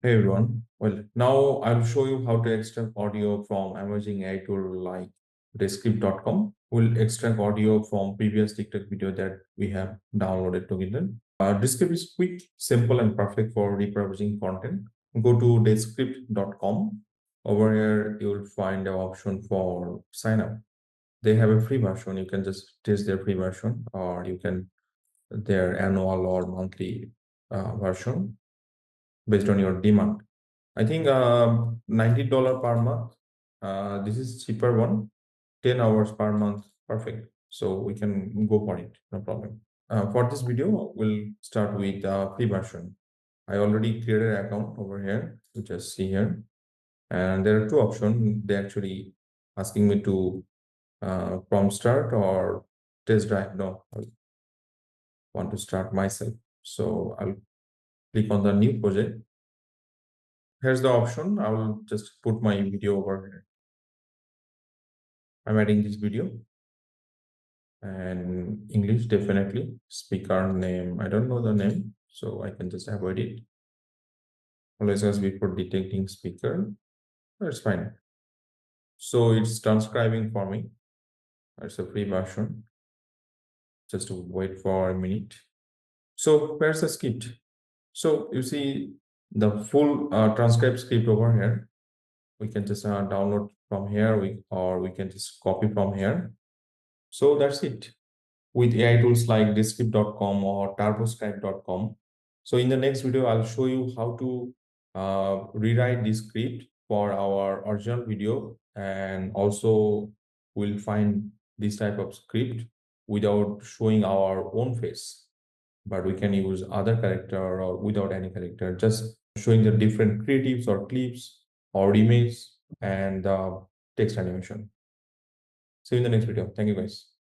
Hey everyone. Well, now I'll show you how to extract audio from emerging AI tool like Descript.com. We'll extract audio from previous TikTok video that we have downloaded together. Descript is quick, simple, and perfect for repurposing content. Go to Descript.com. Over here, you'll find an option for sign up. They have a free version. You can just test their free version, or you can their annual or monthly version based on your demand. I think $90 per month. This is cheaper one. 10 hours per month. Perfect. So we can go for it. No problem. For this video, we'll start with free version. I already created an account over here. You just see here. And there are two options. They actually asking me to prompt start or test drive. No, I want to start myself. So I'll click on the new project. Here's the option. I will just put my video over here. I'm adding this video and English definitely. Speaker name, I don't know the name, so I can just avoid it. Always ask before detecting speaker. That's fine. So it's transcribing for me. It's a free version. Just to wait for a minute. So where's the script? So you see the full transcribe script over here. We can just download from here, or we can just copy from here. So that's it. With AI tools like Descript.com or turboscribe.com. So in the next video, I'll show you how to rewrite this script for our original video, and also we'll find this type of script without showing our own face, but we can use other character or without any character, just showing the different creatives or clips or image and text animation. See you in the next video. Thank you guys.